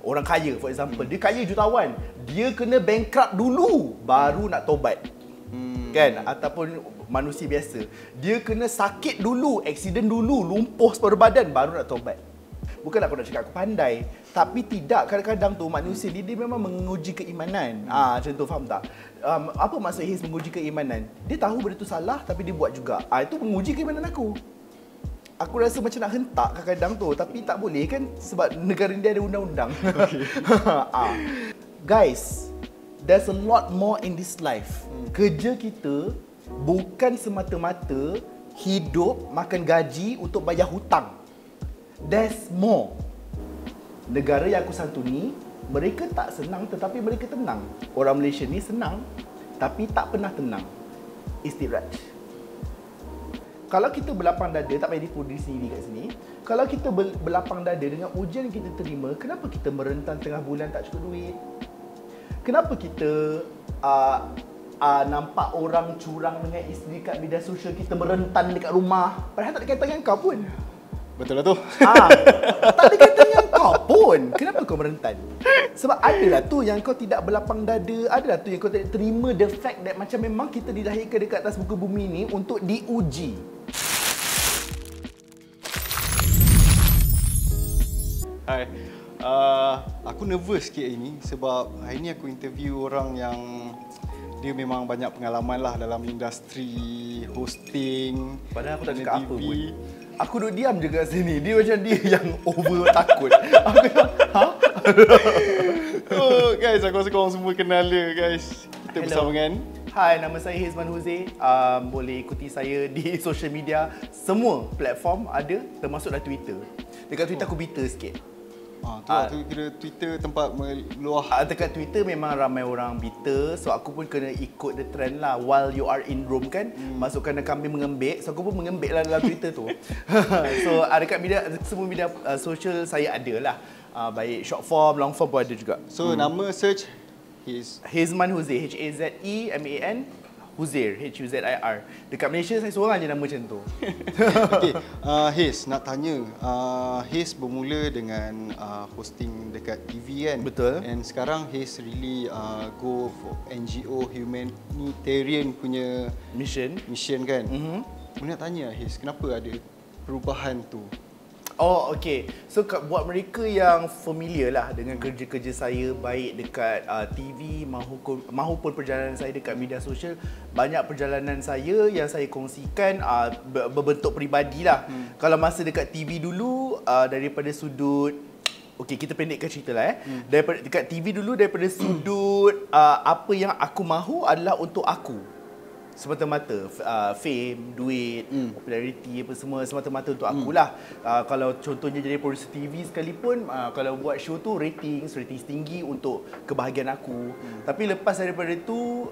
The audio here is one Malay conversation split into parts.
Orang kaya for example, dia kaya jutawan, dia kena bankrupt dulu baru nak tobat. Kan? Ataupun manusia biasa, dia kena sakit dulu, aksiden dulu, lumpuh separuh badan baru nak tobat. Bukan aku nak cakap aku pandai, tapi tidak, kadang-kadang tu manusia dia memang menguji keimanan. Macam tu, faham tak? Apa maksud Hiz menguji keimanan? Dia tahu benda tu salah tapi dia buat juga. Itu menguji keimanan aku. Aku rasa macam nak hentak kadang-kadang tu, tapi tak boleh kan sebab negara dia ada undang-undang. Okay. Guys, there's a lot more in this life. Kerja kita bukan semata-mata hidup, makan gaji untuk bayar hutang. There's more. Negara yang aku santuni, mereka tak senang tetapi mereka tenang. Orang Malaysia ni senang tapi tak pernah tenang. Istiraj. Kalau kita berlapang dada, tak payah dipu diri sendiri kat sini. Kalau kita berlapang dada dengan ujian yang kita terima, kenapa kita merentan tengah bulan tak cukup duit? Kenapa kita nampak orang curang dengan isteri kat media sosial, kita merentan dekat rumah, padahal tak ada kaitan dengan kau pun? Betul lah tu. Tak ada kaitan dengan kau pun. Kenapa kau merentan? Sebab adalah tu yang kau tidak berlapang dada, adalah tu yang kau tidak terima the fact that macam memang kita dilahirkan dekat atas muka bumi ni untuk diuji. Hai. Aku nervous sikit hari ni sebab hari ni aku interview orang yang dia memang banyak pengalaman lah dalam industri hosting. Padahal aku tak cakap apa pun. Aku duduk diam je kat sini. Dia macam dia yang over takut. Aku cakap, Oh, guys, aku rasa korang semua kenal dia, guys. Kita bersama dengan... Hai, nama saya Hizman Huzair. Boleh ikuti saya di social media. Semua platform ada, termasuk dalam Twitter. Dekat Twitter aku bitter sikit. Tu kira Twitter tempat meluah. Dekat Twitter memang ramai orang bitter. So aku pun kena ikut the trend lah. While you are in Rome kan, masukkan kambing mengembik. So aku pun mengembik lah dalam Twitter tu. So dekat media, semua media sosial saya ada lah. Baik short form, long form pun ada juga. So nama search Hizman Huzair, H-A-Z-E-M-A-N Huzair, H-U-Z-I-R. Dekat Malaysia saya seorang je nama macam tu. Okay, Hiz, nak tanya, Hiz bermula dengan hosting dekat TV kan? Betul. And sekarang Hiz really go for NGO humanitarian punya mission kan? Aku nak tanya Hiz, kenapa ada perubahan tu? Oh, okay. So buat mereka yang familiar lah dengan kerja-kerja saya, baik dekat TV mahupun perjalanan saya dekat media sosial, banyak perjalanan saya yang saya kongsikan berbentuk peribadi lah. Kalau masa dekat TV dulu, daripada sudut, okey, kita pendekkan cerita lah daripada dekat TV dulu, daripada sudut apa yang aku mahu adalah untuk aku. Semata-mata fame, duit, populariti apa semua semata-mata untuk akulah. Kalau contohnya jadi producer TV sekalipun, kalau buat show tu ratings tinggi untuk kebahagiaan aku. Tapi lepas daripada itu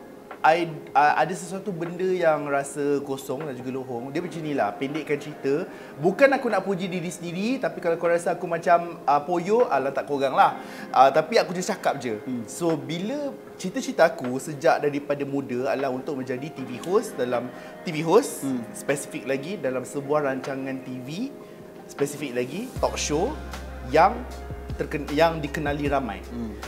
ada sesuatu benda yang rasa kosong dan juga lohong. Dia macam inilah, pendekkan cerita. Bukan aku nak puji diri sendiri, tapi kalau kau rasa aku macam poyo, alah tak korang lah. Tapi aku just cakap je. So bila cita-cita aku sejak daripada muda adalah untuk menjadi TV host, spesifik lagi dalam sebuah rancangan TV, spesifik lagi talk show yang dikenali ramai.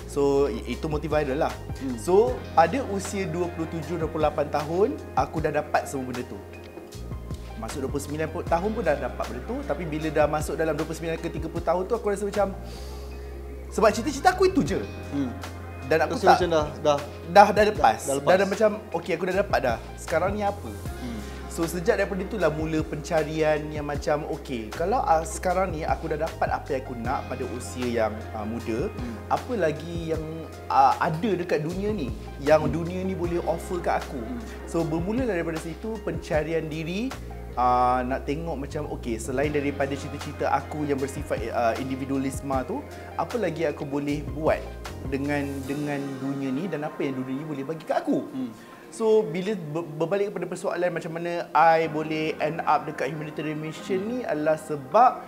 So itu motivator lah. So pada usia 27-28 tahun aku dah dapat semua benda tu. Masuk 29 tahun pun dah dapat benda tu. Tapi bila dah masuk dalam 29 ke 30 tahun tu, aku rasa macam sebab cita-cita aku itu je. Dan aku tak macam dah lepas. Dah macam okey, aku dah dapat dah. Sekarang ni apa? So sejak daripada itulah mula pencarian yang macam okey, kalau sekarang ni aku dah dapat apa yang aku nak pada usia yang muda, apa lagi yang ada dekat dunia ni yang dunia ni boleh offer kat aku. So bermula daripada situ pencarian diri, nak tengok macam okey, selain daripada cita-cita aku yang bersifat individualisme tu, apa lagi aku boleh buat dengan dunia ni dan apa yang dunia ni boleh bagi kat aku. So bila berbalik kepada persoalan macam mana I boleh end up dekat humanitarian mission ni adalah sebab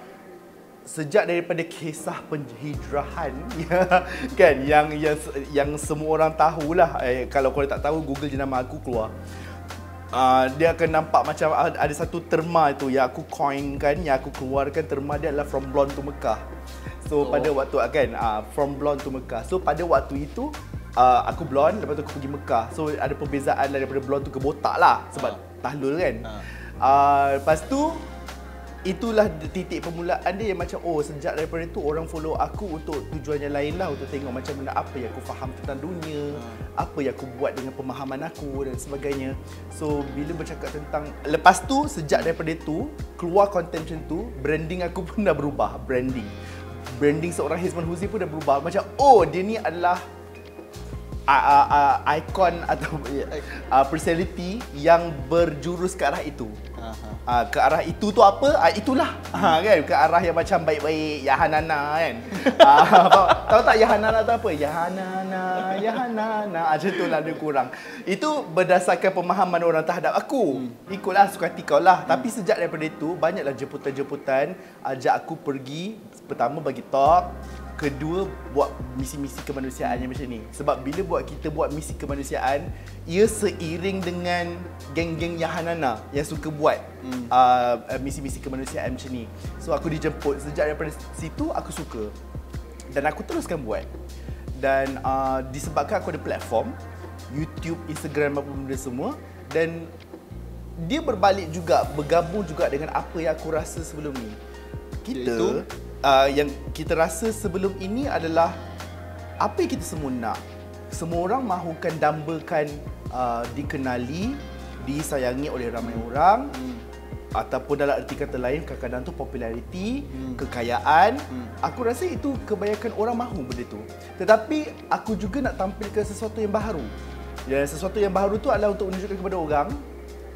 sejak daripada kisah penghijrahan kan yang semua orang tahulah. Kalau korang tak tahu, Google je nama aku keluar. Dia akan nampak macam ada satu terma itu yang aku coin kan, yang aku keluarkan. Terma dia adalah From Blonde to Mekah. So pada waktu kan from blonde to Mekah. So pada waktu itu aku blonde, lepas tu aku pergi Mekah. So ada perbezaan daripada blonde tu ke botak lah sebab tahlul kan. Lepas tu itulah titik permulaan dia yang macam sejak daripada tu orang follow aku untuk tujuan yang lain lah, untuk tengok macam mana apa yang aku faham tentang dunia, apa yang aku buat dengan pemahaman aku dan sebagainya. So bila bercakap tentang lepas tu, sejak daripada tu keluar content macam tu, branding aku pun dah berubah. Branding seorang Hizman Huzi pun dah berubah. Macam dia ni adalah ikon atau personality yang berjurus ke arah itu. Ke arah itu tu apa? Itulah kan, ke arah yang macam baik-baik, Yahanana kan. Tahu tak Yahanana tu apa? Yahanana macam tu lah, dia kurang. Itu berdasarkan pemahaman orang terhadap aku. Ikutlah suka hati kau lah. Tapi sejak daripada itu banyaklah jemputan-jemputan ajak aku pergi. Pertama bagi talk, kedua buat misi-misi kemanusiaan yang macam ni. Sebab bila kita buat misi kemanusiaan, ia seiring dengan geng-geng Yahanana yang suka buat misi-misi kemanusiaan macam ni. So aku dijemput, sejak daripada situ aku suka dan aku teruskan buat. Dan disebabkan aku ada platform YouTube, Instagram, apa benda semua, dan dia berbalik juga, bergabung juga dengan apa yang aku rasa sebelum ni. Yang kita rasa sebelum ini adalah apa yang kita semua nak. Semua orang mahukan dambakan dikenali, disayangi oleh ramai orang, ataupun dalam erti kata lain kadang-kadang tu populariti, kekayaan. Aku rasa itu kebanyakan orang mahu benda tu. Tetapi aku juga nak tampilkan sesuatu yang baru. Dan sesuatu yang baru tu adalah untuk menunjukkan kepada orang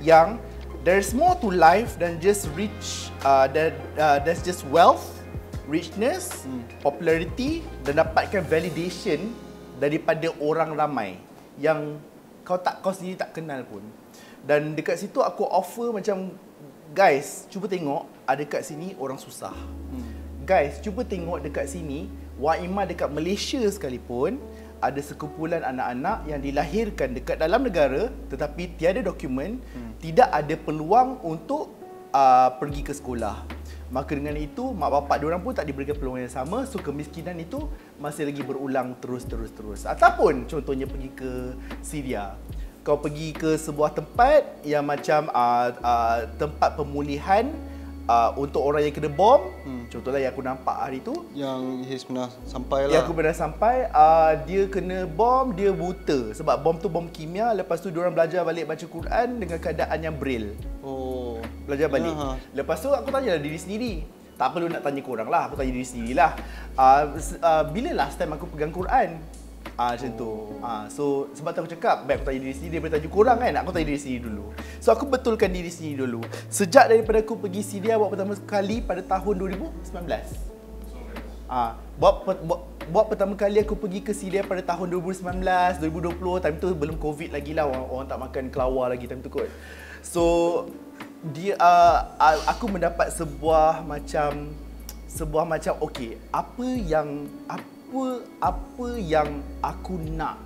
yang there's more to life than just there's just wealth, richness, popularity, dan dapatkan validation daripada orang ramai yang kau sendiri tak kenal pun. Dan dekat situ aku offer macam, guys, cuba tengok ada kat sini orang susah. Guys, cuba tengok dekat sini, Waimah dekat Malaysia sekalipun ada sekumpulan anak-anak yang dilahirkan dekat dalam negara tetapi tiada dokumen, tidak ada peluang untuk pergi ke sekolah. Maka dengan itu, mak bapak diorang pun tak diberikan peluang yang sama. So kemiskinan itu masih lagi berulang terus. Ataupun contohnya pergi ke Syria. Kau pergi ke sebuah tempat yang macam tempat pemulihan untuk orang yang kena bom. Contohnya yang aku nampak hari tu, yang Hiz pernah sampai lah. Yang aku pernah sampai, dia kena bom, dia buta. Sebab bom tu bom kimia. Lepas tu diorang belajar balik baca Quran dengan keadaan yang braille. Belajar balik. Lepas tu aku tanyalah diri sendiri. Tak perlu nak tanya korang lah, aku tanya diri sendirilah. Bila last time aku pegang Quran? Macam tu. So sebab tu aku cakap, baik aku tanya diri sendiri daripada tanya korang kan. Aku tanya diri sendiri dulu. So aku betulkan diri sendiri dulu. Sejak daripada aku pergi Syria buat pertama kali pada tahun 2019. Buat pertama kali aku pergi ke Syria pada tahun 2019, 2020. Time tu belum COVID lagi lah, orang tak makan kelawar lagi time tu kot. So aku mendapat sebuah macam okey, apa yang aku nak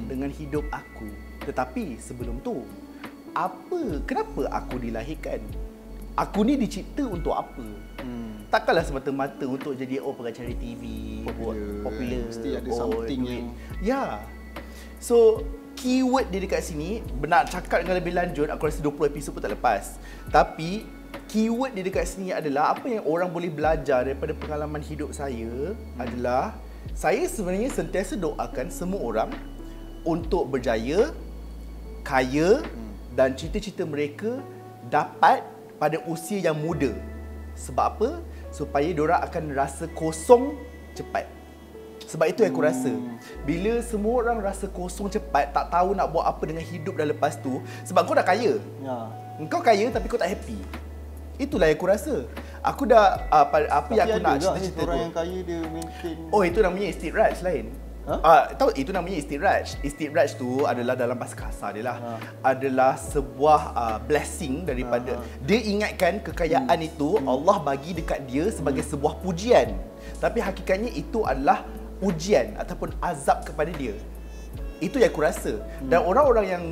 dengan hidup aku. Tetapi sebelum tu, kenapa aku dilahirkan? Aku ni dicipta untuk apa? Takkanlah semata-mata untuk jadi pengacara TV, popular. Mesti ada something yang So keyword dia dekat sini, nak cakap dengan lebih lanjut, aku rasa 20 episod pun tak lepas. Tapi keyword dia dekat sini adalah apa yang orang boleh belajar daripada pengalaman hidup saya adalah saya sebenarnya sentiasa doakan semua orang untuk berjaya, kaya dan cita-cita mereka dapat pada usia yang muda. Sebab apa? Supaya diorang akan rasa kosong cepat. Sebab itu yang aku rasa, bila semua orang rasa kosong cepat, tak tahu nak buat apa dengan hidup dah lepas tu, sebab kau dah kaya. Kau kaya tapi kau tak happy. Itulah yang aku rasa. Aku dah apa yang aku nak cita-cita tu. Orang yang kaya dia maintain. Itu namanya istidraj lain. Tahu itu namanya istidraj. Istidraj tu adalah dalam bahasa kasar dia lah. Adalah sebuah blessing daripada dia ingatkan kekayaan itu Allah bagi dekat dia sebagai sebuah pujian. Tapi hakikatnya itu adalah ujian ataupun azab kepada dia. Itu yang aku rasa. Dan orang-orang yang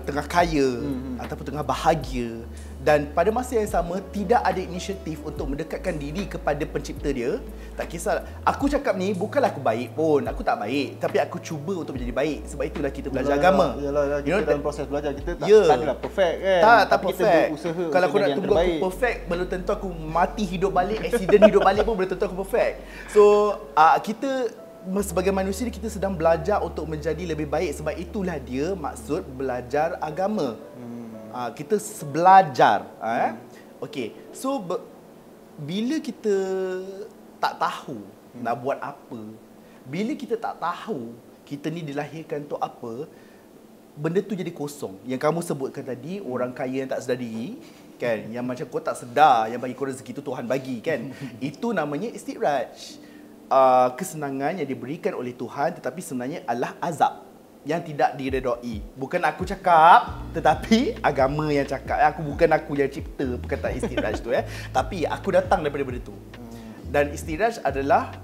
tengah kaya ataupun tengah bahagia dan pada masa yang sama tidak ada inisiatif untuk mendekatkan diri kepada pencipta dia, tak kisah. Aku cakap ni bukanlah aku baik pun, aku tak baik, tapi aku cuba untuk menjadi baik. Sebab itulah kita belajar agama. Yalah, kita dalam proses belajar kita tak adalah perfect kan. Tak Tapi perfect. Kita berusaha kalau aku nak yang tunggu terbaik. aku perfect, belum tentu aku mati hidup balik, accident hidup balik pun belum tentu aku perfect. So kita sebagai manusia ni kita sedang belajar untuk menjadi lebih baik. Sebab itulah dia maksud belajar agama. Kita belajar. Okey. So bila kita tak tahu nak buat apa, bila kita tak tahu kita ni dilahirkan untuk apa, benda tu jadi kosong. Yang kamu sebutkan tadi, orang kaya yang tak sedar diri, kan, yang macam kau tak sedar yang bagi kau rezeki tu Tuhan bagi, kan. Itu namanya istidraj. Kesenangan yang diberikan oleh Tuhan tetapi sebenarnya adalah azab yang tidak diredai. Bukan aku cakap, tetapi agama yang cakap. Bukan aku yang cipta perkataan istidraj tu. Tapi aku datang daripada benda tu. Dan istidraj adalah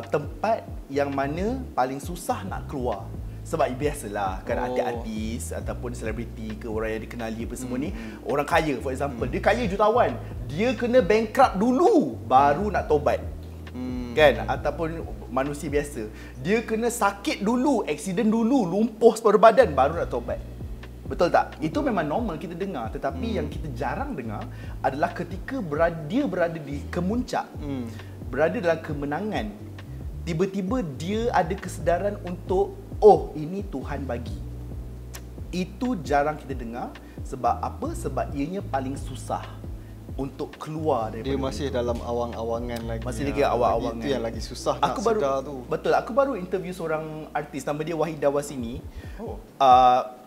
tempat yang mana paling susah nak keluar. Sebab biasalah kan, artis ataupun selebriti ke orang yang dikenali apa semua ni, orang kaya for example, dia kaya jutawan, dia kena bankrupt dulu baru nak taubat. Kan, ataupun manusia biasa, dia kena sakit dulu, aksiden dulu, lumpuh separuh badan baru nak taubat. Betul tak? Itu memang normal kita dengar, tetapi yang kita jarang dengar adalah ketika dia berada di kemuncak, berada dalam kemenangan, tiba-tiba dia ada kesedaran untuk, oh, ini Tuhan bagi. Itu jarang kita dengar. Sebab apa? Sebab ianya paling susah untuk keluar daripada dia masih itu. Dalam awang-awangan lagi. Masih lagi awang-awangan. Itu yang lagi susah nak sedar tu. Betul, aku baru interview seorang artis, nama dia Wahidah Wasini.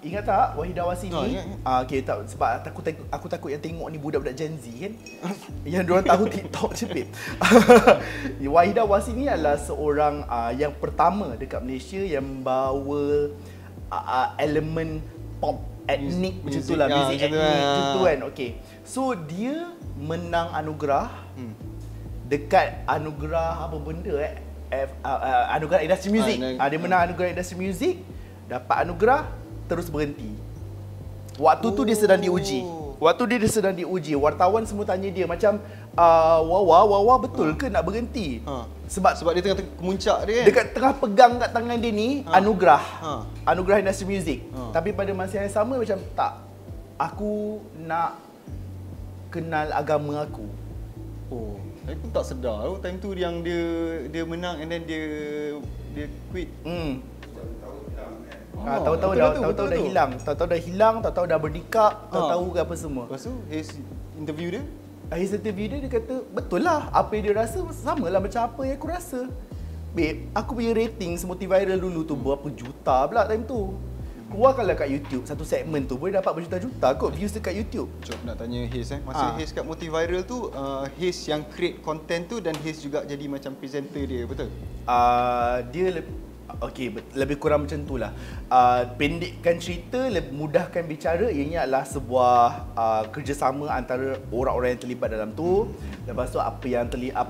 Ingat tak Wahidah Wasini? Okay, tak, sebab aku takut yang tengok ni budak-budak Gen Z kan. Yang diorang tahu TikTok je, babe. Wahidah Wasini adalah seorang yang pertama dekat Malaysia yang membawa elemen pop etnik macam tu lah, muzik etnik macam tu kan. Okay. So dia menang anugerah dekat anugerah apa benda anugerah industri muzik. Dia menang anugerah industri muzik, dapat anugerah, terus berhenti. Waktu tu dia sedang diuji. Wartawan semua tanya dia macam, Wawa betul ke nak berhenti? Sebab dia tengah kemuncak dia kan. Dekat tengah pegang kat tangan dia ni anugerah. Anugerah industri muzik. Tapi pada masa yang sama macam tak. Aku nak kenal agama aku. Saya pun tak sedar time tu yang dia menang and then dia quit. Tahu-tahu dah hilang. Tahu-tahu dah berdikap, tahu-tahu apa semua. Lepas tu his interview dia dia kata, betul lah, apa yang dia rasa samalah macam apa yang aku rasa. Babe, aku punya rating Motiviral dulu tu berapa juta pula time tu. Keluarkanlah kat YouTube, satu segmen tu boleh dapat berjuta-juta kot views dekat YouTube. Jom nak tanya Haze masa Haze kat Motiviral tu, Haze yang create content tu dan Haze juga jadi macam presenter dia, betul? Dia lebih kurang macam tu lah. Pendekkan cerita, mudahkan bicara, ianya adalah sebuah kerjasama antara orang-orang yang terlibat dalam tu. Lepas tu apa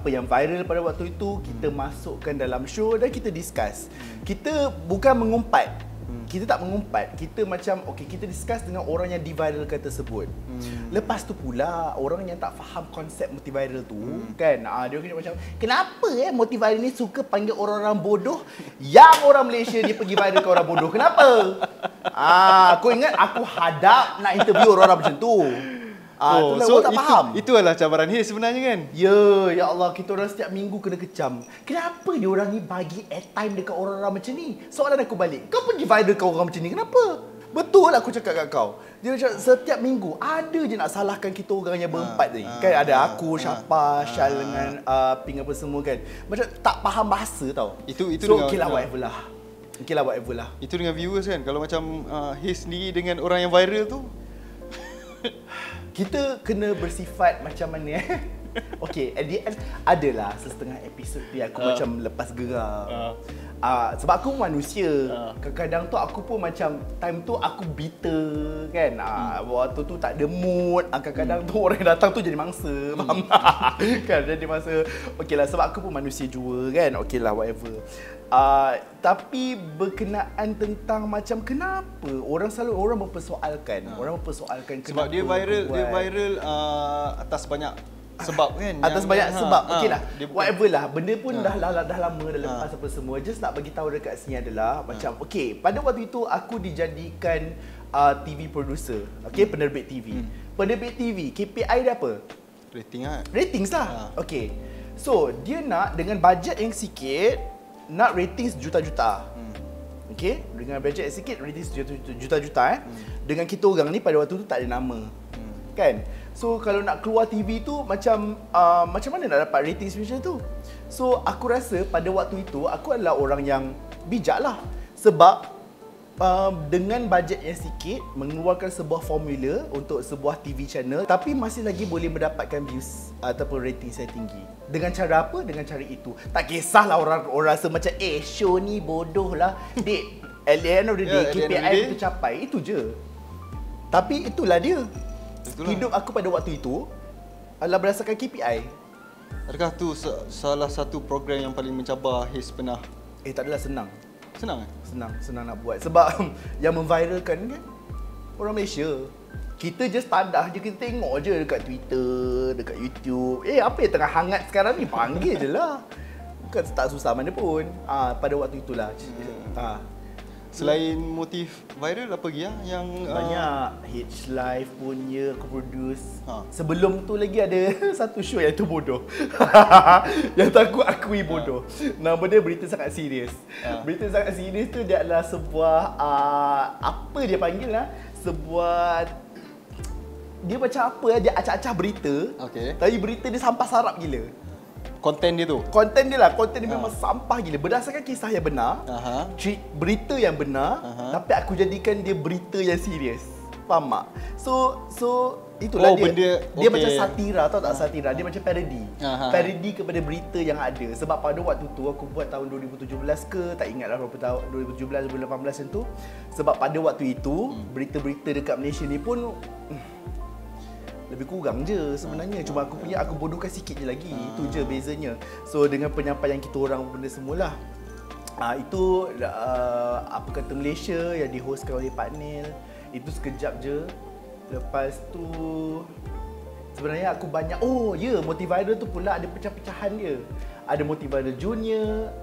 yang viral pada waktu itu kita masukkan dalam show dan kita discuss. Kita bukan mengumpat. Kita tak mengumpat. Kita macam kita discuss dengan orang yang diviralkan tersebut. Lepas tu pula orang yang tak faham konsep Motiviral tu kan, dia kena macam, kenapa Motiviral ni suka panggil orang-orang bodoh yang orang Malaysia dia pergi viral ke orang bodoh? Kenapa? Aku ingat aku hadap nak interview orang-orang macam tu. So tak faham. Itu adalah cabaran Haze sebenarnya kan? Ya Allah, kita orang setiap minggu kena kecam. Kenapa dia orang ni bagi airtime dekat orang-orang macam ni? Soalan aku balik, kau pergi viral ke orang macam ni, kenapa? Betul aku cakap kat kau. Dia macam setiap minggu ada je nak salahkan kita orang yang berempat ni. Kan ada aku, Syapa, Syal dengan Ping apa semua kan. Macam tak faham bahasa tau. Itu so okeylah whatever lah. Itu dengan viewers kan. Kalau macam Haze sendiri dengan orang yang viral tu, kita kena bersifat macam mana Okay, at the end adalah setengah episod dia aku macam lepas geram. Sebab aku manusia. Kadang-kadang tu aku pun macam time tu aku bitter kan. Waktu tu tak ada mood. Kadang-kadang tu orang yang datang tu jadi mangsa. Faham tak? Kan jadi mangsa. Okey lah, sebab aku pun manusia juga kan. Okey lah, whatever. Tapi berkenaan tentang macam kenapa orang mempersoalkan. Orang mempersoalkan sebab dia viral atas banyak sebab kan, atas banyak sebab. Okeylah, whatever lah, benda pun dah lama dah lepas apa semua. Just nak bagi tahu dekat sini adalah macam okey, pada waktu itu aku dijadikan TV producer, okey, penerbit TV. Penerbit TV, KPI dia apa? Ratings lah. Okey, so dia nak dengan bajet yang sikit nak ratings juta-juta. Okey, dengan bajet yang sikit ratings juta-juta. Dengan kita orang ni pada waktu tu tak ada nama. Kan? So kalau nak keluar TV tu macam mana nak dapat rating macam tu? So aku rasa pada waktu itu aku adalah orang yang bijak lah. Sebab dengan bajet yang sikit mengeluarkan sebuah formula untuk sebuah TV channel, tapi masih lagi boleh mendapatkan views ataupun rating yang tinggi. Dengan cara apa? Dengan cara itu. Tak kisahlah orang rasa macam show ni bodoh lah. Dek, at the end of the day KPI itu capai, itu je. Tapi itulah dia. Hidup aku pada waktu itu adalah berdasarkan KPI. Adakah tu salah satu program yang paling mencabar Haze pernah? Tak adalah senang. Senang? Senang nak buat. Sebab yang memviralkan kan orang Malaysia. Kita just tadah je, kita tengok je dekat Twitter, dekat YouTube. Apa yang tengah hangat sekarang ni, panggil je lah. Bukan tak susah mana pun. Pada waktu itulah. Selain motif viral, apa lagi yang banyak. H Live punya aku produce. Sebelum tu lagi ada satu show yang tu bodoh. Yang aku akui bodoh. Nama dia Berita Sangat Serius. Berita Sangat Serius tu dia adalah sebuah apa dia panggil lah, sebuah, dia macam apa, dia acah-acah berita. Tapi berita dia sampah sarap gila. Konten dia tu? Konten dia memang sampah gila. Berdasarkan kisah yang benar, berita yang benar, tapi aku jadikan dia berita yang serius. Faham tak? So itulah dia. Dia macam satira, tahu tak satira? Dia macam parody. Parody kepada berita yang ada. Sebab pada waktu tu aku buat tahun 2017 ke, tak ingatlah berapa tahun, 2017 2018 macam tu. Sebab pada waktu itu berita-berita dekat Malaysia ni pun lebih kurang je sebenarnya. Cuma aku bodohkan sikit je lagi. Itu je bezanya. So dengan penyampaian kita orang benda semualah. Itu apa kata Malaysia yang dihostkan oleh Pak Nil. Itu sekejap je. Lepas tu sebenarnya aku banyak, Motiviral tu pula ada pecah-pecahan dia. Ada Motiviral Junior,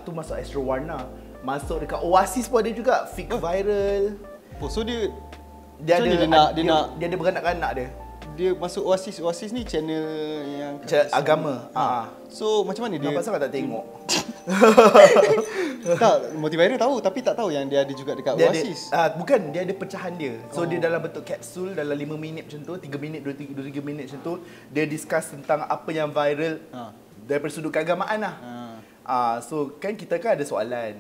tu masuk Astro Warna. Masuk dekat Oasis pun ada juga, Fake Viral. So dia ada beranak-anak dia. Dia masuk Oasis ni channel yang agama. So macam mana dia? Kenapa pasal tak tengok? Tak, Motiviral tahu tapi tak tahu yang dia ada juga dekat Oasis. Bukan, dia ada pecahan dia. So dia dalam bentuk kapsul dalam 5 minit macam tu, 3 minit, 2-3 minit macam tu. Dia discuss tentang apa yang viral daripada sudut keagamaan lah. So kan kita kan ada soalan.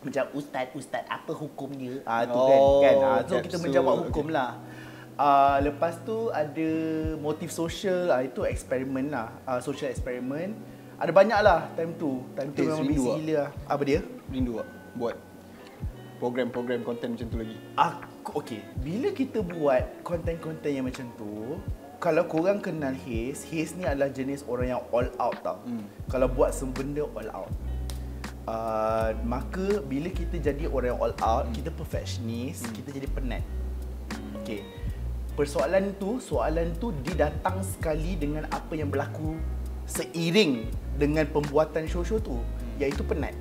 Macam ustaz apa hukumnya? Tu kan. So kita menjawab hukum lah. Lepas tu ada motif sosial, itu eksperimen lah, social eksperimen. Ada banyak lah time tu memang busy gila lah. Apa dia? Rindu tak buat program-program konten macam tu lagi? Okay, bila kita buat konten-konten yang macam tu, kalau korang kenal Haze ni adalah jenis orang yang all out tau. Kalau buat benda all out, maka bila kita jadi orang yang all out, kita perfectionist, kita jadi penat. Okay, soalan tu dia datang sekali dengan apa yang berlaku seiring dengan pembuatan show-show tu, iaitu penat.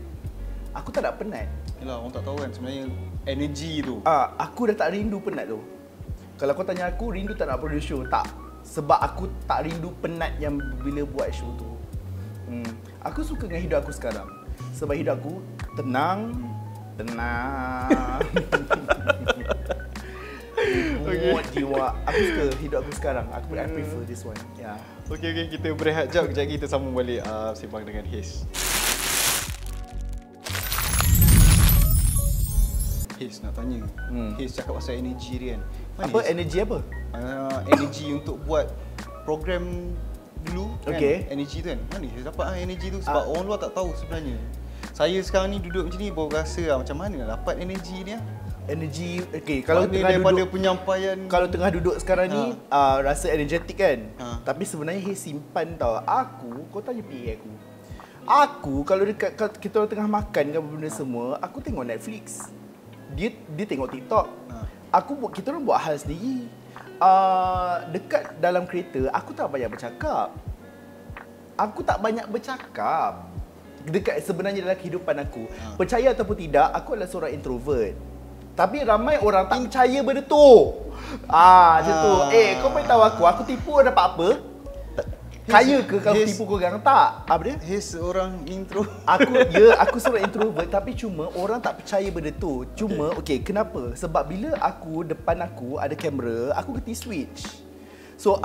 Aku tak nak penat. Yalah, orang tak tahu kan sebenarnya energy tu. Aku dah tak rindu penat tu. Kalau kau tanya aku rindu tak nak produce show, tak. Sebab aku tak rindu penat yang bila buat show tu. Aku suka dengan hidup aku sekarang. Sebab hidup aku tenang. Muat jiwa. Aku suka hidup aku sekarang. I prefer this one. Yeah. Okay, kita berehat jap. Kejap kita sambung balik sembang dengan Haze. Haze nak tanya. Haze cakap pasal energy dia kan. Apa energy apa? Energy untuk buat program dulu kan. Okay. Energy tu kan. Mana Haze dapat energy tu? Sebab orang luar tak tahu sebenarnya. Saya sekarang ni duduk macam ni baru rasa macam mana nak dapat energi ni Energi, okay, kalau tengah daripada duduk, penyampaian. kalau tengah duduk sekarang ni rasa energetik kan. Tapi sebenarnya simpan tau. Kau tanya PA aku kalau dekat kita orang tengah makan ke benda semua, aku tengok Netflix. Dia tengok TikTok. Kita orang buat hal sendiri. Dekat dalam kereta, aku tak banyak bercakap. Dekat sebenarnya dalam kehidupan aku. Percaya ataupun tidak, aku adalah seorang introvert. Tapi ramai orang tak percaya benda tu. Macam tu. Kau beritahu aku tipu dapat apa? Kaya ke kalau tipu korang? Tak. Apa dia? He's seorang intro. Aku seorang introvert, tapi cuma orang tak percaya benda tu. Cuma, kenapa? Sebab bila depan aku ada kamera, aku kerti switch. So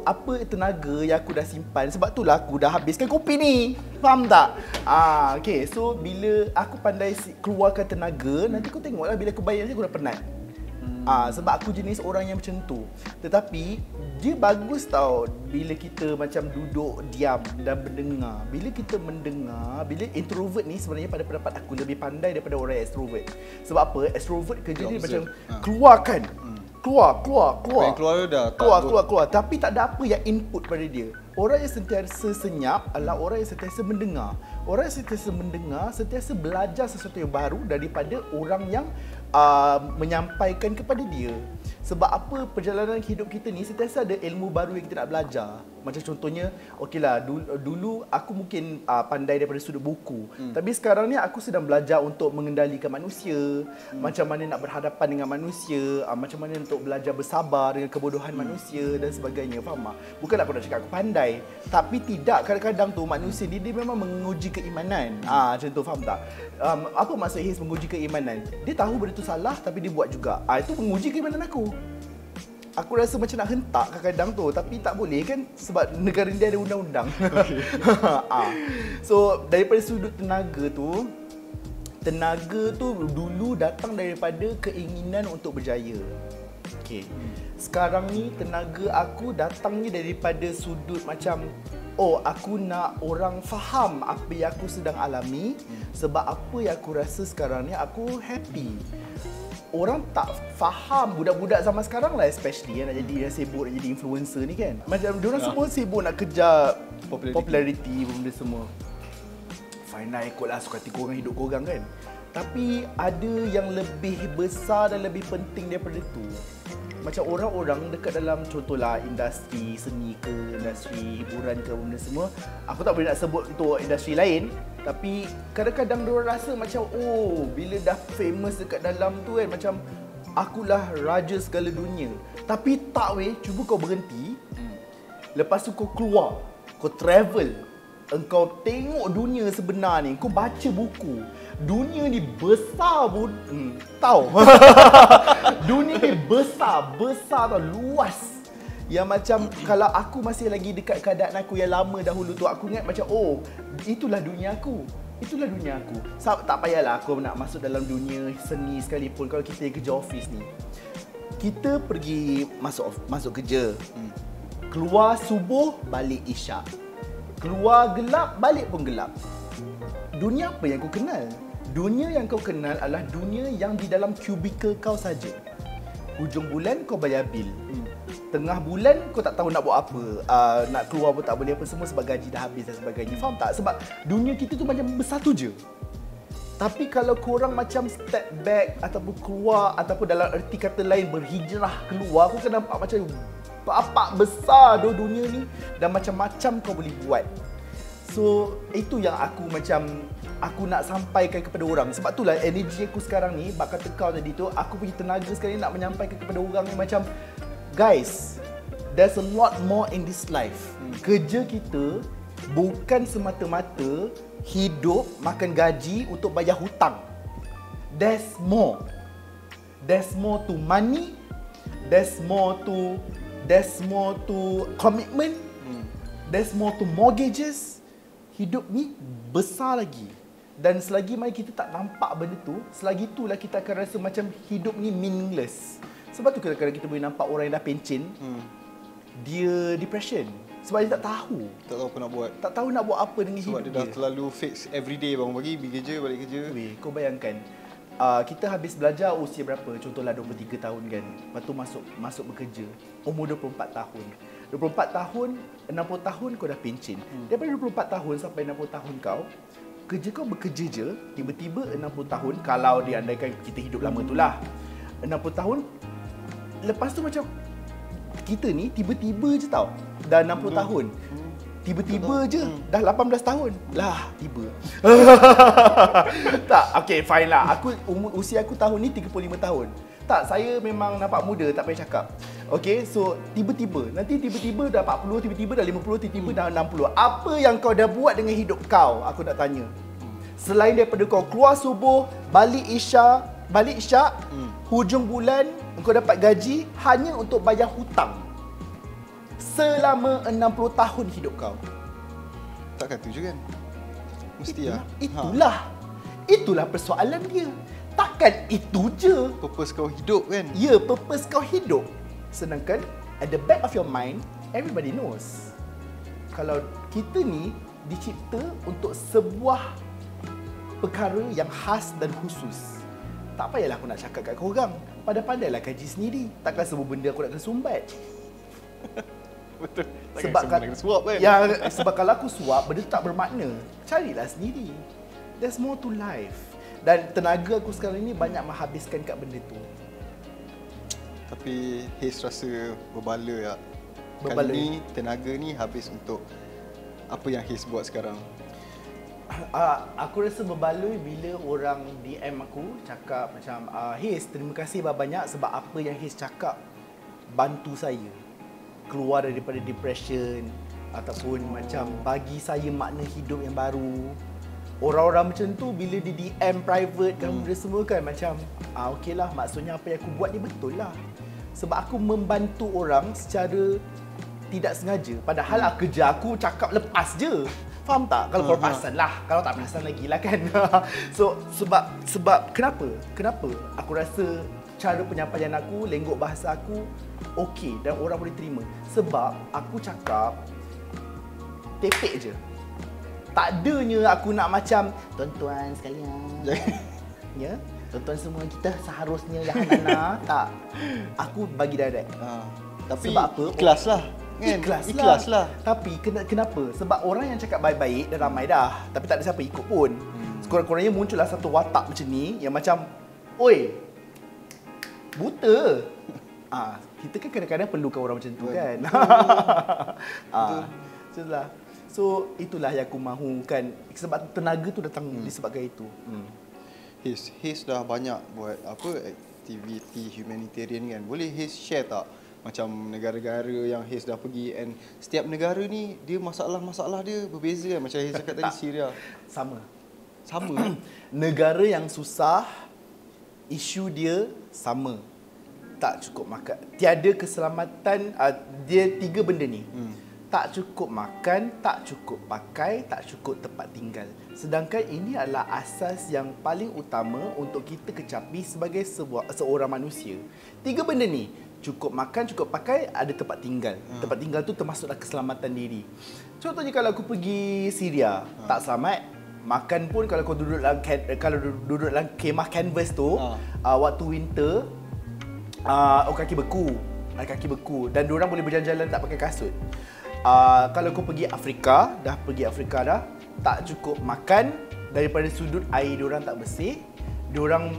apa tenaga yang aku dah simpan, sebab itulah aku dah habiskan kopi ni. Faham tak? So bila aku pandai keluarkan tenaga, nanti kau tengoklah bila aku bayar aku dah penat. Sebab aku jenis orang yang macam tu. Tetapi dia bagus tau bila kita macam duduk diam dan mendengar. Bila kita mendengar, bila introvert ni sebenarnya pada pendapat aku lebih pandai daripada orang extrovert. Sebab apa? Extrovert kerja dia macam keluarkan. Keluar. Tapi tak ada apa yang input pada dia. Orang yang sentiasa senyap adalah orang yang sentiasa mendengar. Orang yang sentiasa mendengar, sentiasa belajar sesuatu yang baru daripada orang yang menyampaikan kepada dia. Sebab apa, perjalanan hidup kita ni sentiasa ada ilmu baru yang kita nak belajar. Macam contohnya, dulu aku mungkin pandai daripada sudut buku. Tapi sekarang ni aku sedang belajar untuk mengendalikan manusia, macam mana nak berhadapan dengan manusia, macam mana untuk belajar bersabar dengan kebodohan manusia dan sebagainya. Faham tak? Bukanlah aku nak cakap aku pandai, tapi tidak, kadang-kadang tu manusia ni dia memang menguji keimanan. Macam tu, faham tak? Apa maksud Hiz menguji keimanan? Dia tahu benda tu salah tapi dia buat juga. Itu menguji keimanan aku. Aku rasa macam nak hentak kadang-kadang tu, tapi tak boleh kan sebab negara dia ada undang-undang. So daripada sudut tenaga tu dulu datang daripada keinginan untuk berjaya. Sekarang ni tenaga aku datangnya daripada sudut macam aku nak orang faham apa yang aku sedang alami. Sebab apa yang aku rasa sekarang ni aku happy. Orang tak faham, budak-budak zaman sekarang lah especially nak jadi sibuk nak jadi influencer ni kan. Macam diorang semua sibuk nak kejar popularity benda semua. Fine lah, ikutlah suka hati korang, hidup korang kan. Tapi ada yang lebih besar dan lebih penting daripada tu. Macam orang-orang dekat dalam contohlah industri seni ke, industri hiburan ke benda semua. Aku tak boleh nak sebut untuk industri lain. Tapi kadang-kadang diorang rasa macam bila dah famous dekat dalam tu kan, macam akulah raja segala dunia. Tapi tak weh, cuba kau berhenti. Lepas tu kau keluar, kau travel, engkau tengok dunia sebenar ni, kau baca buku. Dunia ni besar pun tahu. Dunia ni besar tau, luas. Yang macam kalau aku masih lagi dekat keadaan aku yang lama dahulu tu, aku ingat macam itulah dunia aku. Tak payahlah aku nak masuk dalam dunia seni sekalipun. Kalau kita kerja office ni, kita pergi masuk kerja, keluar subuh, balik isyak. Keluar gelap, balik pun gelap. Dunia apa yang kau kenal? Dunia yang kau kenal adalah dunia yang di dalam kubikel kau saja. Hujung bulan kau bayar bil. Tengah bulan kau tak tahu nak buat apa. Nak keluar pun tak boleh apa semua sebab gaji dah habis dan sebagainya. Faham tak? Sebab dunia kita tu macam besar tu je. Tapi kalau korang macam step back ataupun keluar, ataupun dalam erti kata lain berhijrah keluar, aku akan nampak macam bapak besar dunia ni dan macam-macam kau boleh buat. So itu yang aku nak sampaikan kepada orang. Sebab itulah energi aku sekarang ni, bak kata kau tadi tu, aku punya tenaga sekarang ni nak menyampaikan kepada orang ni macam, guys, there's a lot more in this life. Kerja kita bukan semata-mata hidup, makan gaji untuk bayar hutang. There's more. There's more to money. There's more to commitment. There's more to mortgages. Hidup ni besar lagi. Dan selagi mana kita tak nampak benda tu, selagi itulah kita akan rasa macam hidup ni meaningless. Sebab tu kadang-kadang kita boleh nampak orang yang dah pencen, dia depression. Sebab dia tak tahu. Tak tahu apa nak buat. Tak tahu nak buat apa dengan Sebab hidup dia dah terlalu fix everyday, bangun pagi, pergi kerja, balik kerja. Weh, kau bayangkan, kita habis belajar usia berapa? Contohlah 23 tahun kan. Lepas tu masuk bekerja. Umur 24 tahun. 24 tahun, 60 tahun kau dah pencen. Daripada 24 tahun sampai 60 tahun kau bekerja je. Tiba-tiba 60 tahun, kalau diandaikan kita hidup lama tu lah. 60 tahun, lepas tu macam kita ni tiba-tiba je tau. Dah 60 tahun. Tiba-tiba je dah 18 tahun. Lah, tiba. Tak, okay fine lah. Usia aku tahun ni 35 tahun. Tak, saya memang nampak muda, tak payah cakap. Okay, so tiba-tiba. Nanti tiba-tiba dah 40, tiba-tiba dah 50, tiba-tiba dah 60. Apa yang kau dah buat dengan hidup kau? Aku nak tanya. Selain daripada kau keluar subuh, balik isyak, hujung bulan, kau dapat gaji hanya untuk bayar hutang. Selama 60 tahun hidup kau. Takkan tu je kan? Mesti Itulah persoalan dia. Takkan itu je purpose kau hidup kan? Ya, purpose kau hidup. Sedangkan at the back of your mind, everybody knows. Kalau kita ni dicipta untuk sebuah perkara yang khas dan khusus. Tak payahlah aku nak cakap kat korang. Pandai-pandailah kaji sendiri. Takkan semua benda aku nak kena sumbat. Betul. Sebab kena suap kan? Ya, sebab kalau aku suap, benda tu tak bermakna. Carilah sendiri. There's more to life. Dan tenaga aku sekarang ni banyak menghabiskan kat benda tu. Tapi Haze rasa berbala tak? Berbala. Kali ni tenaga ni habis untuk apa yang Haze buat sekarang. Aku rasa berbaloi bila orang DM aku cakap macam Haze, terima kasih banyak sebab apa yang Haze cakap bantu saya keluar daripada depression ataupun macam bagi saya makna hidup yang baru. Orang-orang macam tu bila di DM private kan benda semua kan macam okeylah, maksudnya apa yang aku buat ni betul lah. Sebab aku membantu orang secara tidak sengaja. Padahal kerja aku cakap lepas je. Faham tak? Kalau kau perasan lah. Kalau tak perasan lagi lah kan. So sebab kenapa? Aku rasa cara penyampaian aku, lenggok bahasa aku okey dan orang boleh terima. Sebab aku cakap tepek je. Tak adanya aku nak macam tuan-tuan sekalian. Ya, tuan-tuan semua kita seharusnya Yahanana. Tak. Aku bagi direct. Tapi sebab apa? Ikhlas lah. Kan? Ikhlas lah. Tapi kenapa? Sebab orang yang cakap baik-baik dah ramai dah. Tapi tak ada siapa ikut pun. Sekurang-kurangnya muncullah satu watak macam ni yang macam, oi, buta. Kita kan kadang-kadang perlukan orang macam tu kan. Itulah. So itulah yang aku mahukan. Sebab tenaga tu datang disebabkan itu. Haze dah banyak buat aktiviti humanitarian kan. Boleh Haze share tak macam negara-negara yang Haze dah pergi, and setiap negara ni dia masalah-masalah dia berbeza kan. Macam Haze cakap tadi Syria. Sama. Negara yang susah, isu dia sama. Tak cukup makan. Tiada keselamatan. Dia 3 benda ni. Tak cukup makan, tak cukup pakai, tak cukup tempat tinggal. Sedangkan ini adalah asas yang paling utama untuk kita kecapi sebagai seorang manusia. 3 benda ni, cukup makan, cukup pakai, ada tempat tinggal. Tempat tinggal tu termasuklah keselamatan diri. Contohnya kalau aku pergi Syria, tak selamat. Makan pun kalau kau duduk dalam kemah canvas tu, waktu winter, kaki beku dan diorang boleh berjalan-jalan tak pakai kasut. Kalau kau pergi Afrika dah, tak cukup makan, daripada sudut air diorang tak bersih. Diorang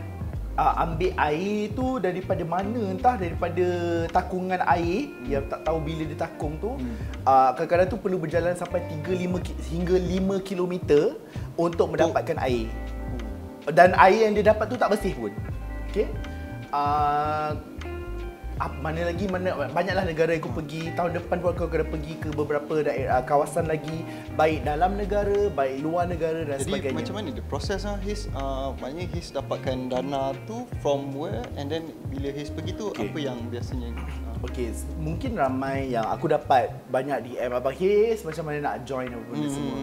ambil air tu daripada mana, entah daripada takungan air yang tak tahu bila dia takung tu. Kadang-kadang tu perlu berjalan sampai 3-5 hingga 5 kilometer untuk mendapatkan air. Dan air yang dia dapat tu tak bersih pun. Okey. Banyaklah negara yang aku pergi. Tahun depan pun aku akan pergi ke beberapa daerah, kawasan lagi, baik dalam negara, baik luar negara dan sebagainya. Jadi macam mana the process Haze? Maknanya Haze dapatkan dana tu from where, and then bila Haze pergi tu apa yang biasanya? Okey, mungkin ramai yang aku dapat banyak DM, Abang Haze macam mana nak join apa benda semua.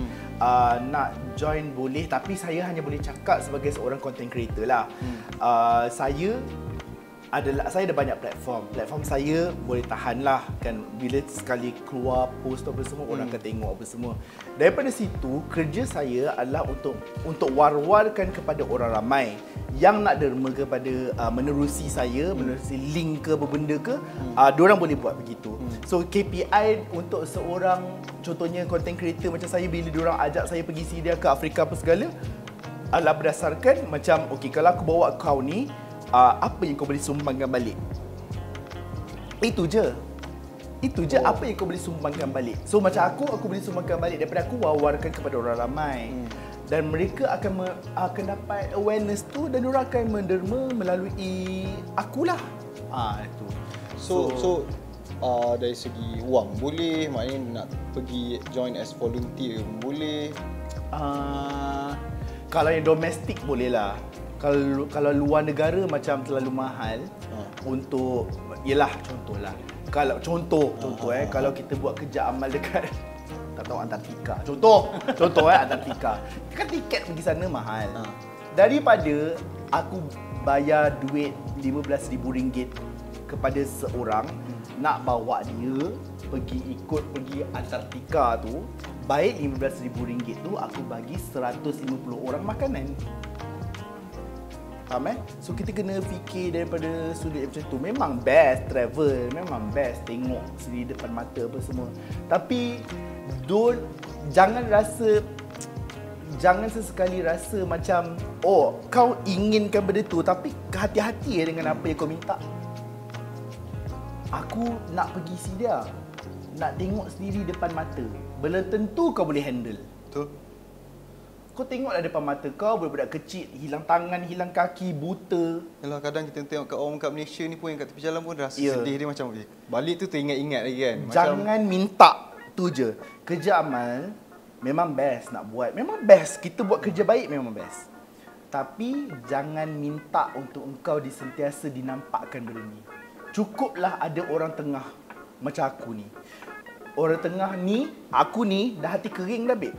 Nak join boleh, tapi saya hanya boleh cakap sebagai seorang content creator lah. Saya saya ada banyak platform. Platform saya boleh tahan lah kan, bila sekali keluar post apa semua orang akan tengok apa semua. Daripada situ kerja saya adalah untuk war-warkan kepada orang ramai yang nak derma kepada menerusi saya, menerusi link ke apa benda ke, diorang boleh buat begitu. So KPI untuk seorang contohnya content creator macam saya, bila diorang ajak saya pergi Syria ke Afrika apa segala, adalah berdasarkan macam okey, kalau aku bawa kau ni, apa yang kau boleh sumbangkan balik. Itu je apa yang kau boleh sumbangkan balik. So macam aku boleh sumbangkan balik daripada aku wawarkan kepada orang ramai. Dan mereka akan dapat awareness tu dan mereka akan menderma melalui akulah. Itu. So dari segi wang boleh, maknanya nak pergi join as volunteer boleh. Kalau yang domestik boleh lah. Kalau luar negara macam terlalu mahal untuk, yelah contohlah. Kalau kita buat kerja amal dekat tak tahu Antartika. Contoh Antartika. Kan tiket pergi sana mahal. Daripada aku bayar duit RM15,000 kepada seorang nak bawa dia pergi Antartika tu, baik RM15,000 tu aku bagi 150 orang makanan. Faham So kita kena fikir daripada sudut macam tu. Memang best travel, memang best tengok sendiri depan mata apa semua. Tapi jangan sesekali rasa macam kau inginkan benda tu, tapi hati-hati dengan apa yang kau minta. Aku nak pergi Syria, nak tengok sendiri depan mata. Belum tentu kau boleh handle. Betul. Kau tengoklah depan mata kau, budak-budak kecil hilang tangan, hilang kaki, buta. Yalah, kadang kita tengok kat orang kat Malaysia ni pun yang kat tepi jalan pun rasa sedih dia macam balik tu teringat-ingat lagi kan. Jangan minta, tu je. Kerja amal memang best nak buat. Memang best, kita buat kerja baik memang best. Tapi jangan minta untuk engkau disentiasa dinampakkan benda ni. Cukuplah ada orang tengah macam aku ni. Orang tengah ni, aku ni dah hati kering dah, babe.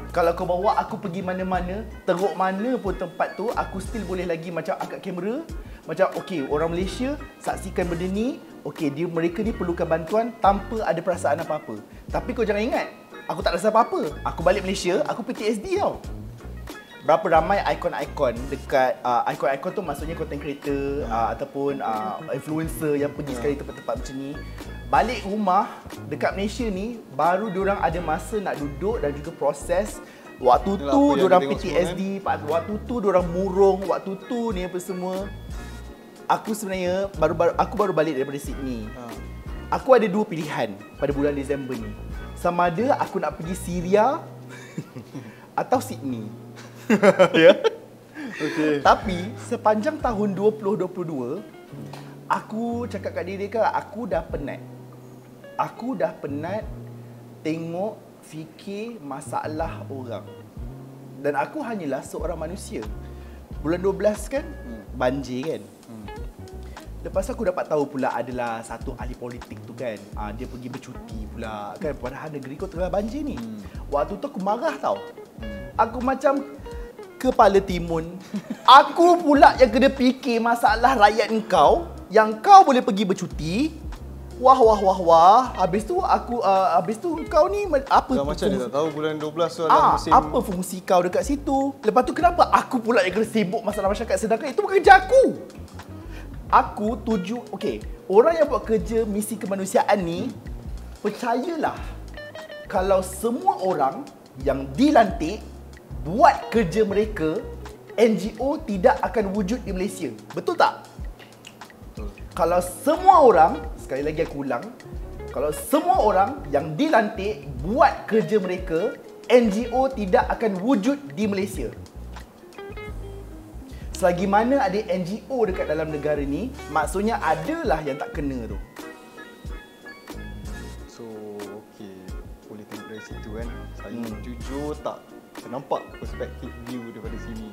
Kalau kau bawa aku pergi mana-mana, teruk mana pun tempat tu, aku still boleh lagi macam angkat kamera. Macam okey, orang Malaysia saksikan benda ni, okey, mereka ni perlukan bantuan tanpa ada perasaan apa-apa. Tapi kau jangan ingat, aku tak rasa apa-apa. Aku balik Malaysia, aku PTSD tau. Berapa ramai ikon-ikon dekat, ikon-ikon tu maksudnya content creator ataupun influencer yang pergi sekali tempat-tempat macam ni. Balik rumah dekat Malaysia ni, baru diorang ada masa nak duduk dan juga proses. Waktu tu diorang PTSD, waktu tu diorang murung, waktu tu ni apa semua. Aku sebenarnya aku baru balik daripada Sydney. Aku ada dua pilihan pada bulan Disember ni. Sama ada aku nak pergi Syria atau Sydney. Ya. Okay. Tapi sepanjang tahun 2022, aku cakap kat diri kan, aku dah penat. Aku dah penat tengok, fikir masalah orang. Dan aku hanyalah seorang manusia. Bulan 12 kan, banjir kan. Lepas aku dapat tahu pula adalah satu ahli politik tu kan, dia pergi bercuti pula kan, padahal negeri kau tengah banjir ni. Waktu tu aku marah tau. Aku macam kepala timun. Aku pula yang kena fikir masalah rakyat kau, yang kau boleh pergi bercuti. Wah. Habis tu kau ni apa tu? Macam dia tak tahu bulan 12 tu adalah musim. Apa fungsi kau dekat situ? Lepas tu kenapa aku pula yang kena sibuk masalah masyarakat, sedangkan itu bukan kerja aku. Aku okey, orang yang buat kerja misi kemanusiaan ni, percayalah, kalau semua orang yang dilantik buat kerja mereka, NGO tidak akan wujud di Malaysia. Betul tak? Betul. Kalau semua orang, sekali lagi aku ulang, kalau semua orang yang dilantik buat kerja mereka, NGO tidak akan wujud di Malaysia. Selagi mana ada NGO dekat dalam negara ni, maksudnya adalah yang tak kena tu. So, okey, boleh tengok dari situ kan. Saya jujur tak nampak perspektif view daripada sini.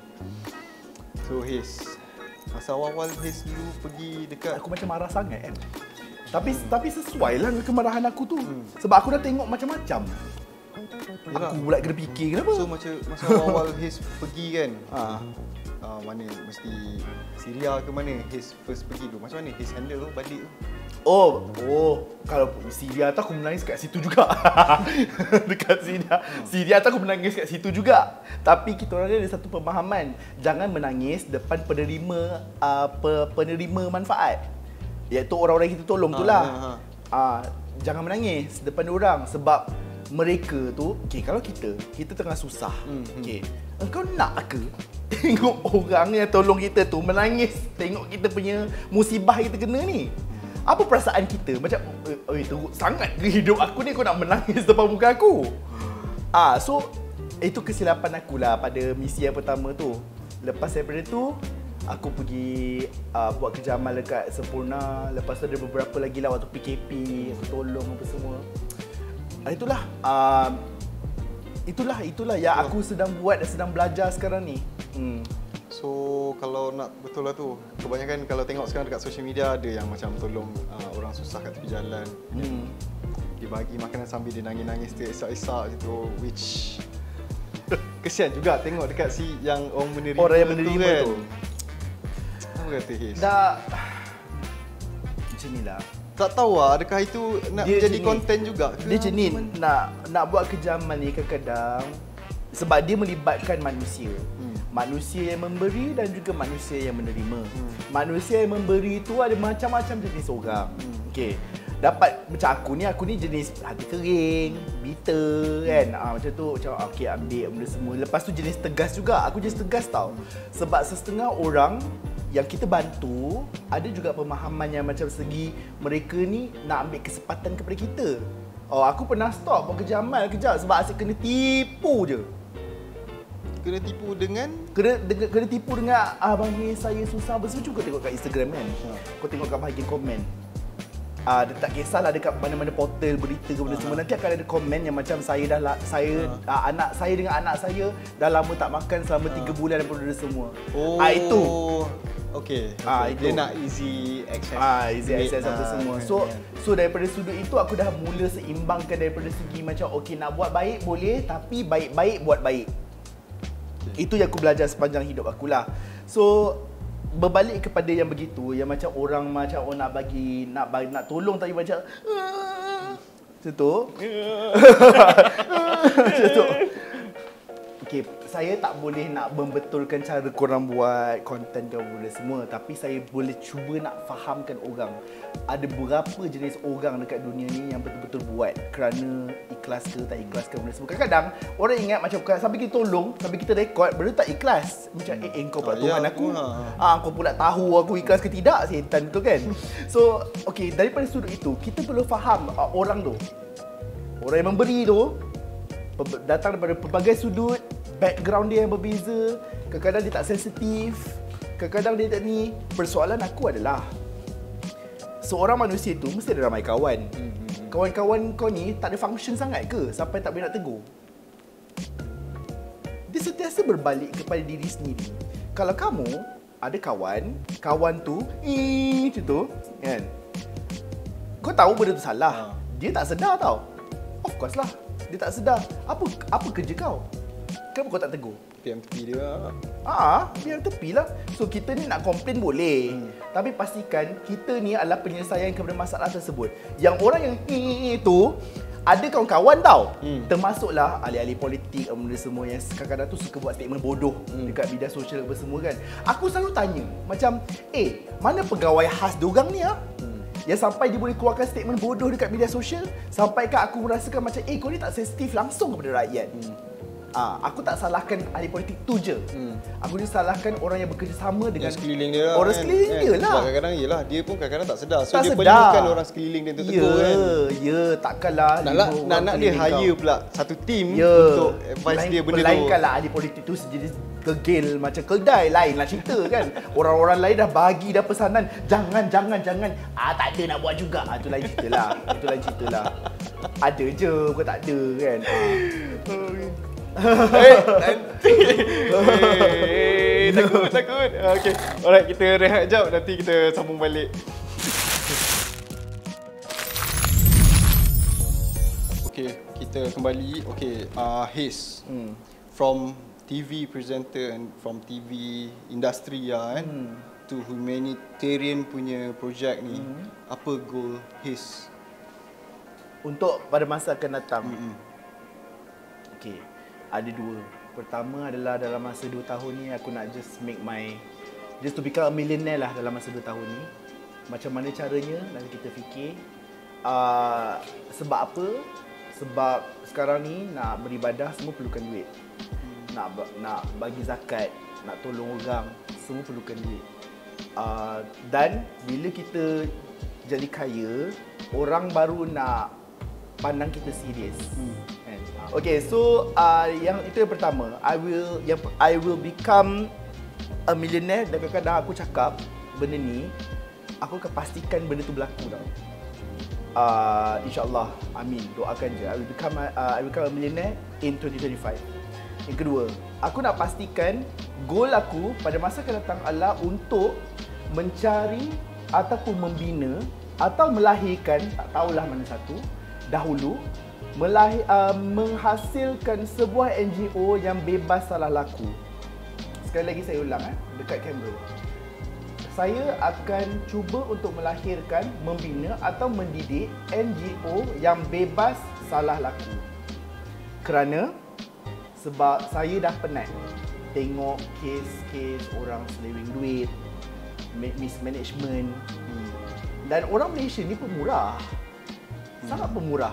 So Haze, masa awal-awal Haze dulu pergi dekat, aku macam marah sangat kan. Tapi sesuai lah dengan kemarahan aku tu. Sebab aku dah tengok macam-macam. Yalah. Aku pula kena fikir kenapa. So macam masa awal Haze pergi kan, mana mesti Syria ke mana Haze first pergi tu, macam mana Haze handle tu balik tu? Oh, kalau Syria tu aku menangis kat situ juga. Dekat Syria. Syria tu aku menangis kat situ juga. Tapi kita orang ni ada satu pemahaman, jangan menangis depan penerima manfaat. Iaitu orang-orang yang kita tolong tu lah. Jangan menangis depan orang sebab mereka tu, kalau kita tengah susah. Engkau nak ke tengok orang yang tolong kita tu menangis tengok kita punya musibah kita kena ni? Apa perasaan kita? Macam, teruk sangat ke hidup aku ni kau nak menangis depan muka aku? So itu kesilapan aku lah pada misi yang pertama tu. Lepas daripada tu, aku pergi buat kerja amal dekat Sempurna. Lepas tu ada beberapa lagi lah waktu PKP, aku tolong apa semua. Itulah yang aku sedang buat dan sedang belajar sekarang ni. So kalau nak betul lah tu, kebanyakan kalau tengok sekarang dekat social media ada yang macam tolong orang susah kat tepi jalan. Dia bagi makanan sambil dia nangis-nangis, dia esak-esak gitu, which kesian juga tengok dekat si yang orang yang menerima tu. Apa kata Haze? Macam ni lah. Tak tahu lah, adakah itu nak Dia jadi jenis, konten juga ke? Dia jenis nak buat kerja amal ni kadang-kadang sebab dia melibatkan manusia. Manusia yang memberi dan juga manusia yang menerima. Manusia yang memberi tu ada macam-macam jenis orang. Dapat macam aku ni jenis hati kering, bitter kan. Macam tu, macam ambil benda semua. Lepas tu jenis tegas juga. Aku jenis tegas tau. Sebab setengah orang yang kita bantu ada juga pemahaman yang macam segi mereka ni nak ambil kesempatan kepada kita. Aku pernah stop buat kerja amal kejap sebab asyik kena tipu je. Kena tipu dengan? Kena tipu dengan abang ni saya susah. Sebab kau tengok kat Instagram kan. Kau tengok kat bahagian komen. Dia tak kisahlah dekat mana-mana portal berita ke benda semua, nanti akan ada komen yang macam anak saya dengan anak saya dah lama tak makan selama 3 bulan dan benda semua. Itu. Okey. Dia nak easy access. Easy access apa semua. So daripada sudut itu aku dah mula seimbangkan daripada segi macam nak buat baik boleh, tapi baik-baik buat baik. Itu yang aku belajar sepanjang hidup aku lah. So berbalik kepada yang begitu, yang macam orang macam nak bagi nak tolong tapi macam macam tu. Macam tu. Saya tak boleh nak membetulkan cara korang buat konten ke benda semua, tapi saya boleh cuba nak fahamkan orang. Ada berapa jenis orang dekat dunia ni yang betul-betul buat kerana ikhlas ke tak ikhlas ke benda semua. Kadang-kadang orang ingat macam sambil kita tolong, sambil kita rekod, benda tak ikhlas. Macam kau pula Tuhan aku. Kau pula tahu aku ikhlas ke tidak, setan tu kan. So, daripada sudut itu, kita perlu faham orang tu. Orang yang memberi tu datang daripada pelbagai sudut, background dia yang berbeza, kadang-kadang dia tak sensitif, kadang-kadang dia tak ni. Persoalan aku adalah seorang manusia tu mesti ada ramai kawan. Kawan-kawan kau ni tak ada function sangat ke sampai tak boleh nak tegur? Dia sentiasa berbalik kepada diri sendiri. Kalau kamu ada kawan tu macam tu kan, kau tahu benda tu salah, dia tak sedar tau. Of course lah, dia tak sedar. Apa kerja kau? Kenapa kau tak tegur? Diam tepi dia. Diam tepi lah. So kita ni nak komplain boleh, tapi pastikan kita ni adalah penyelesaian kepada masalah tersebut. Yang orang yang itu ada kawan-kawan tau, termasuklah ahli-ahli politik benda semua yang kadang-kadang tu suka buat statement bodoh dekat media sosial apa semua kan. Aku selalu tanya macam, mana pegawai khas diorang ni yang sampai dia boleh keluarkan statement bodoh dekat media sosial, sampai kan aku merasakan macam kau ni tak sensitif langsung kepada rakyat. Aku tak salahkan ahli politik tu je. Aku ni salahkan orang yang bekerjasama dengan sekeliling dia lah. Orang sekeliling dia lah. Sebab kadang-kadang dia pun kadang-kadang tak sedar. So tak dia sedar. perlukan orang sekeliling dia untuk tegur kan. Ya, takkanlah nak dia hire pula satu team untuk advice dia benda tu. Melainkanlah ahli politik tu sejenis degil macam keldai, lain lah cerita kan. Orang-orang lain dah bagi dah pesanan, jangan. Tak ada nak buat juga. Itu lain cerita lah. Ada je, bukan tak ada kan. Takut. Okay. Alright, kita rehat sekejap, nanti kita sambung balik. Okay, kita kita kembali. Okay, Haze. From TV presenter and from TV industry kan, to humanitarian punya projek ni, apa goal Haze? Untuk pada masa akan datang. Okay, ada dua. Pertama adalah dalam masa 2 tahun ni aku nak just to become a millionaire lah dalam masa 2 tahun ni. Macam mana caranya nanti kita fikir. Sebab apa? Sebab sekarang ni nak beribadah semua perlukan duit. Nak bagi zakat, nak tolong orang, semua perlukan duit. Dan bila kita jadi kaya, orang baru nak pandang kita serius. Okay, so yang itu yang pertama. I will become a millionaire, dan kadang-kadang aku cakap benda ni, aku akan pastikan benda tu berlaku tau. InsyaAllah, amin, doakan je. I will become a millionaire in 2025. Yang kedua, aku nak pastikan goal aku pada masa akan datang adalah untuk mencari ataupun membina atau melahirkan, tak tahulah mana satu, dahulu menghasilkan sebuah NGO yang bebas salah laku. Sekali lagi saya ulang dekat kamera. Saya akan cuba untuk melahirkan, membina atau mendidik NGO yang bebas salah laku. Kerana sebab saya dah penat tengok kes-kes orang seleweng duit, mismanagement. Dan orang Malaysia ni pemurah. Sangat pemurah.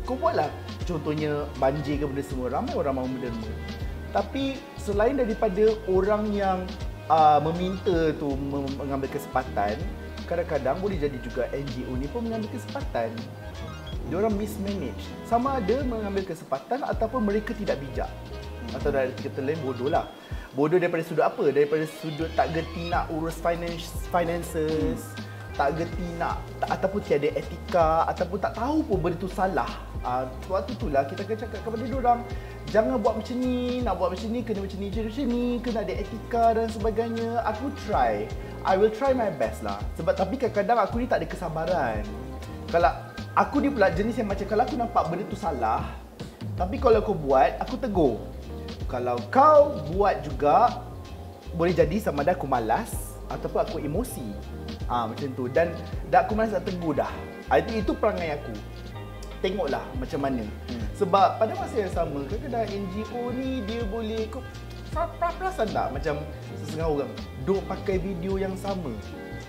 Kau buatlah contohnya banjir ke benda semua, ramai orang mahu menderma. Tapi selain daripada orang yang meminta tu mengambil kesempatan, kadang-kadang boleh jadi juga NGO ni pun mengambil kesempatan. Diorang mismanage. Sama ada mengambil kesempatan ataupun mereka tidak bijak. Atau dari kata lain bodoh lah. Bodoh daripada sudut apa? Daripada sudut tak gerti nak urus finances, tak gerti nak ataupun tiada etika, ataupun tak tahu pun benda tu salah. Waktu itulah kita akan cakap kepada diorang, jangan buat macam ni, nak buat macam ni, kena macam ni, kena ada etika dan sebagainya. I will try my best lah. Sebab tapi kadang-kadang aku ni tak ada kesabaran. Kalau aku ni pula jenis yang macam, kalau aku nampak benda tu salah, tapi kalau kau buat, aku tegur. Kalau kau buat juga, boleh jadi sama ada aku malas ataupun aku emosi. Macam tu. Dan aku malas nak tegur dah. Itu perangai aku. Tengoklah macam mana. Sebab pada masa yang sama, kadang-kadang NGO ni dia boleh, kau perasan tak macam setengah orang duk pakai video yang sama.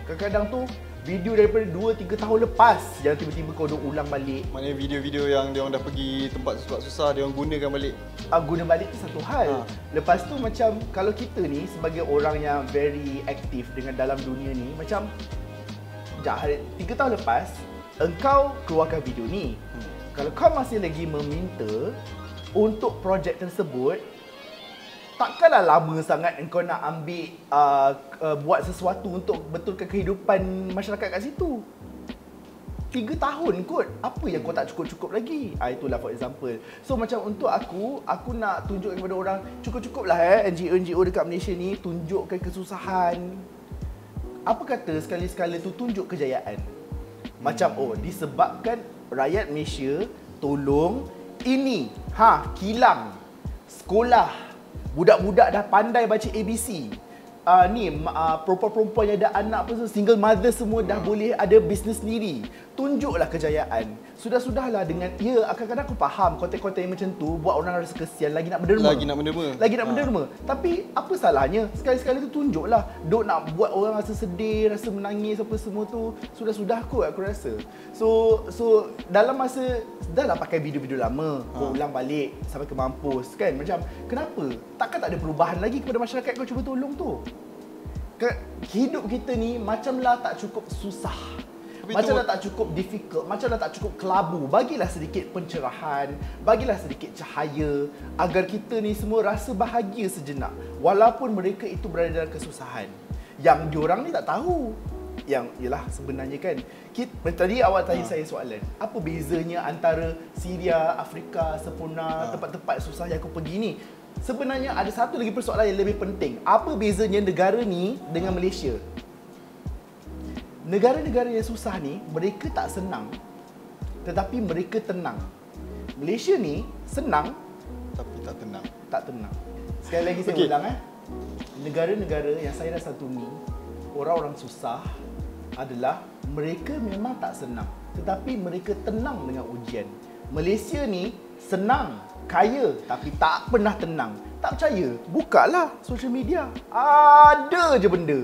Kadang-kadang tu video daripada 2-3 tahun lepas yang tiba-tiba kau duk ulang balik. Maknanya video-video yang dia orang dah pergi tempat susah-susah, dia orang gunakan balik. Guna balik tu satu hal. Lepas tu macam kalau kita ni sebagai orang yang very aktif dengan dalam dunia ni, macam 3 tahun lepas engkau keluarkan video ni. Kalau kau masih lagi meminta untuk projek tersebut, takkanlah lama sangat engkau nak ambil buat sesuatu untuk betulkan kehidupan masyarakat kat situ. 3 tahun kot. Apa yang kau tak cukup-cukup lagi? Itulah for example. So macam untuk aku nak tunjukkan kepada orang, cukup-cukuplah NGO dekat Malaysia ni tunjukkan kesusahan. Apa kata sekali-sekala tu tunjuk kejayaan. Macam disebabkan rakyat Malaysia tolong ini, kilang, sekolah, budak-budak dah pandai baca ABC. Perempuan-perempuan yang ada anak pun, single mother semua dah boleh ada bisnes sendiri. Tunjuklah kejayaan. Sudah-sudahlah dengan, kadang-kadang aku faham konten-konten yang macam tu buat orang rasa kesian, lagi nak menderma. Lagi nak menderma. Tapi apa salahnya? Sekali-sekala tu tunjuklah. Duk nak buat orang rasa sedih, rasa menangis apa semua tu. Sudah-sudah kot aku rasa. So dalam masa dah lah pakai video-video lama, kau ulang balik sampai ke mampus kan. Macam kenapa? Takkan tak ada perubahan lagi kepada masyarakat kau cuba tolong tu? Hidup kita ni macamlah tak cukup susah. Macam dah tak cukup difficult, macam dah tak cukup kelabu. Bagilah sedikit pencerahan, bagilah sedikit cahaya agar kita ni semua rasa bahagia sejenak walaupun mereka itu berada dalam kesusahan. Yang diorang ni tak tahu. Yang ialah sebenarnya kan, tadi awal tanya saya soalan, apa bezanya antara Syria, Afrika, Sepuna, tempat-tempat susah yang aku pergi ni? Sebenarnya ada satu lagi persoalan yang lebih penting. Apa bezanya negara ni dengan Malaysia? Negara-negara yang susah ni, mereka tak senang, tetapi mereka tenang. Malaysia ni senang Tapi tak tenang. tak tenang. Sekali lagi saya Okey. ulang negara-negara yang saya dah santuni, orang-orang susah adalah mereka memang tak senang, tetapi mereka tenang dengan ujian. Malaysia ni senang, kaya tapi tak pernah tenang. Tak percaya? Bukalah social media. Ada je benda.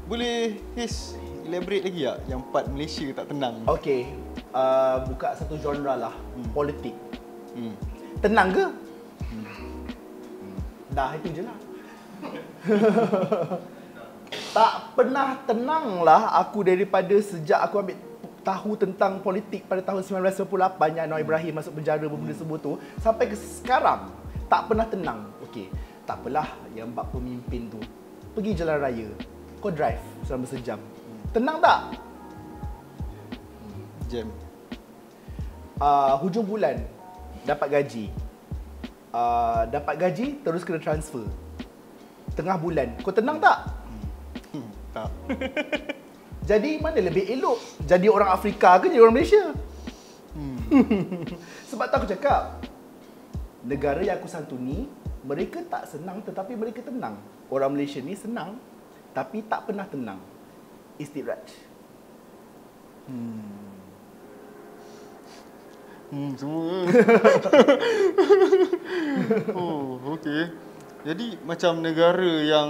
Boleh His elaborate lagi tak yang part Malaysia tak tenang? Okey, buka satu genre lah, politik. Hmm. Tenang ke? Dah itu je lah. Tak pernah tenang lah aku daripada sejak aku ambil tahu tentang politik pada tahun 1998 yang Anwar Ibrahim masuk penjara benda sebut tu sampai ke sekarang tak pernah tenang. Okey, tak apalah yang bab pemimpin tu. Pergi jalan raya, kau drive selama sejam. Tenang tak? Jam. Hujung bulan dapat gaji. Dapat gaji terus kena transfer. Tengah bulan, kau tenang tak? Tak. Jadi mana lebih elok? Jadi orang Afrika ke jadi orang Malaysia? Sebab tu aku cakap, negara yang aku santuni, mereka tak senang tetapi mereka tenang. Orang Malaysia ni senang tapi tak pernah tenang. Istiraj. Semua. Oh, okey. Jadi macam negara yang